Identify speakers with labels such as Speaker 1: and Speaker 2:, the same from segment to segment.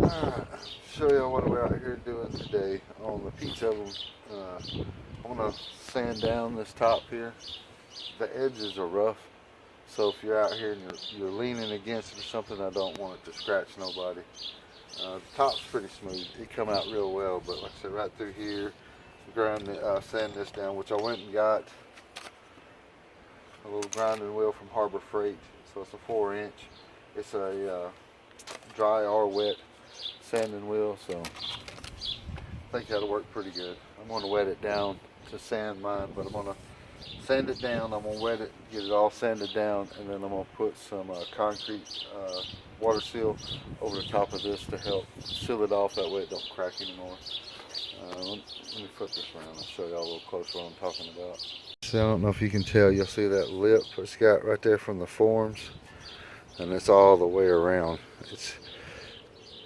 Speaker 1: Alright, show y'all what we're out here doing today on the piece of them. I'm going to sand down this top here. The edges are rough, so if you're out here and you're leaning against it or something, I don't want it to scratch nobody. The top's pretty smooth. It come out real well, but like I said, right through here, sand this down, which I went and got a little grinding wheel from Harbor Freight. So it's a 4-inch. It's a dry or wet sanding wheel, so I think that'll work pretty good. I'm going to wet it down to sand mine, but I'm going to sand it down. I'm going to wet it, get it all sanded down, and then I'm going to put some concrete water seal over the top of this to help seal it off. That way it don't crack anymore. Let me flip this around and show y'all a little closer what I'm talking about. So I don't know if you can tell. You'll see that lip it's got right there from the forms, and it's all the way around.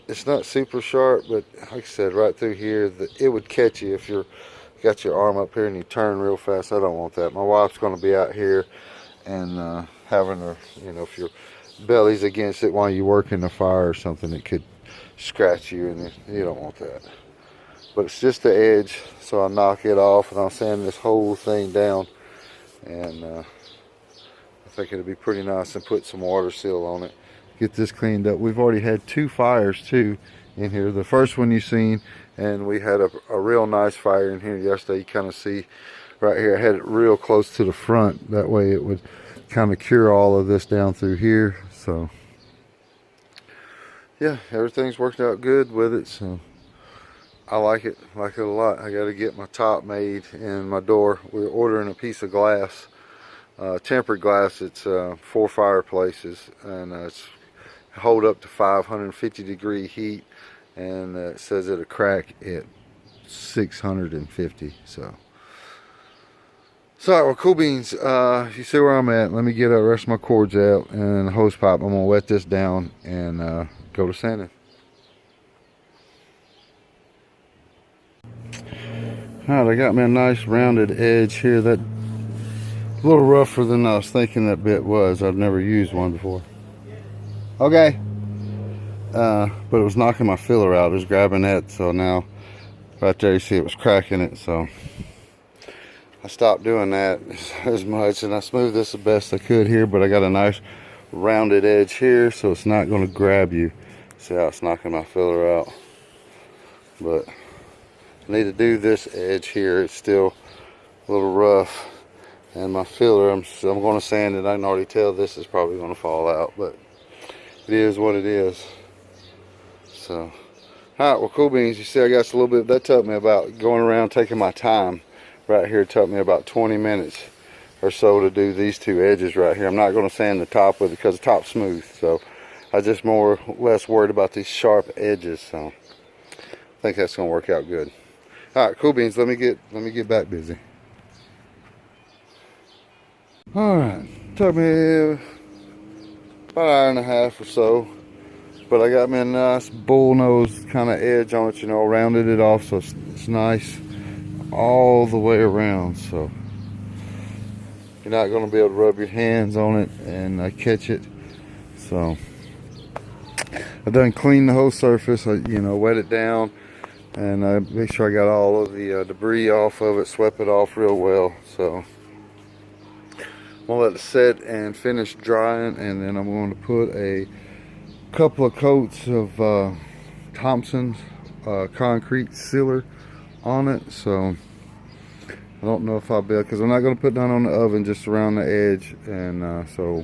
Speaker 1: It's not super sharp, but like I said, right through here, it would catch you if you're got your arm up here and you turn real fast. I don't want that. My wife's going to be out here and having her, if your belly's against it while you work in the fire or something, it could scratch you, and you don't want that. But it's just the edge, so I'll knock it off and I'll sand this whole thing down, and I think it'll be pretty nice, and put some water seal on it. Get this cleaned up. We've already had 2 fires too in here. The first one you seen, and we had a real nice fire in here yesterday. You kind of see right here, I had it real close to the front. That way it would kind of cure all of this down through here. So yeah, everything's worked out good with it. So I like it a lot. I got to get my top made and my door. We're ordering a piece of glass, tempered glass. It's 4 fireplaces, and it's hold up to 550 degree heat, and it says it'll crack at 650. So well, cool beans. You see where I'm at. Let me get the rest of my cords out and the hose pipe. I'm gonna wet this down and go to sanding. Alright, I got me a nice rounded edge here. That a little rougher than I was thinking that bit was. I've never used one before. Okay. But it was knocking my filler out. It was grabbing that, so now right there you see it was cracking it. So I stopped doing that as much, and I smoothed this the best I could here, but I got a nice rounded edge here, so it's not going to grab you. See how it's knocking my filler out? But I need to do this edge here. It's still a little rough, and my filler, I'm going to sand it. I can already tell this is probably going to fall out, but it is what it is. So alright, well, cool beans. You see I got a little bit. That took me about, going around taking my time right here, took me about 20 minutes or so to do these 2 edges right here. I'm not going to sand the top with it because the top's smooth, so I just more or less worried about these sharp edges. So I think that's going to work out good. Alright, cool beans. Let me get back busy. Alright, took me about an hour and a half or so, but I got me a nice bullnose kind of edge on it, rounded it off, so it's nice all the way around. So you're not going to be able to rub your hands on it and catch it. So I done cleaned the whole surface. I wet it down, and I make sure I got all of the debris off of it, swept it off real well. So I'm gonna let it set and finish drying, and then I'm going to put a couple of coats of Thompson's concrete sealer on it. So I don't know if I'll be able, because I'm not going to put none on the oven, just around the edge, and so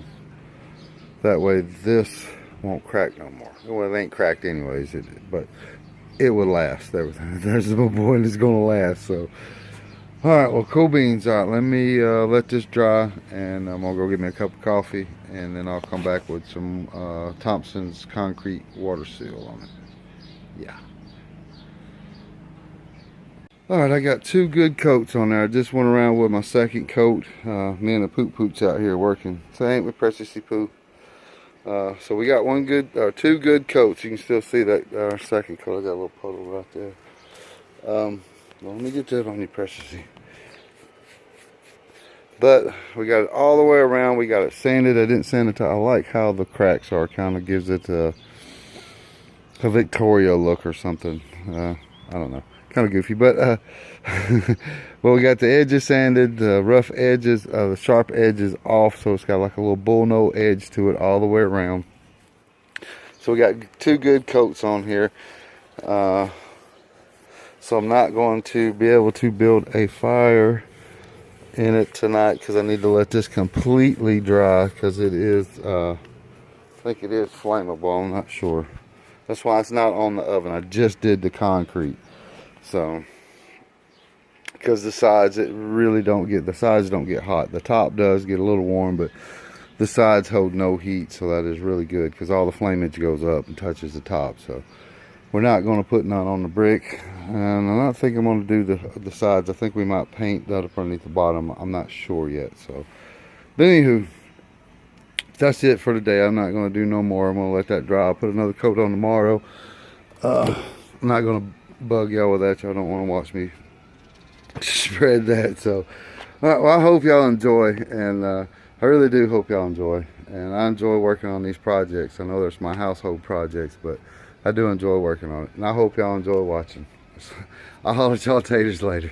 Speaker 1: that way this won't crack no more. Well, it ain't cracked anyways, but it will last. There's no point, it's going to last. So alright, well, cool beans. Alright, let me let this dry, and I'm going to go get me a cup of coffee, and then I'll come back with some Thompson's concrete water seal on it. Yeah. Alright, I got 2 good coats on there. I just went around with my second coat. Me and the poop poops out here working. So ain't with Precious Poo. So we got 2 good coats. You can still see that our second coat. I got a little puddle right there. Well, let me get that on you, Precious. But we got it all the way around. We got it sanded. I didn't sand it. I like how the cracks are. Kind of gives it a Victoria look or something. I don't know, kind of goofy, but well, we got the edges sanded, the rough edges, the sharp edges off, so it's got like a little bullnose edge to it all the way around. So we got 2 good coats on here. So I'm not going to be able to build a fire in it tonight because I need to let this completely dry, because it is I think it is flammable. I'm not sure. That's why it's not on the oven. I just did the concrete. So because the sides, it really don't get, the sides don't get hot. The top does get a little warm, but the sides hold no heat, so that is really good because all the flamage goes up and touches the top. So we're not going to put none on the brick, and I'm not thinking I'm going to do the sides. I think we might paint that up underneath the bottom. I'm not sure yet. So, but anywho, that's it for today. I'm not going to do no more. I'm going to let that dry. I'll put another coat on tomorrow. I'm not going to bug y'all with that. Y'all don't want to watch me spread that. So, well, I hope y'all enjoy, and I really do hope y'all enjoy. And I enjoy working on these projects. I know there's my household projects, but I do enjoy working on it. And I hope y'all enjoy watching. I'll holler at y'all taters later.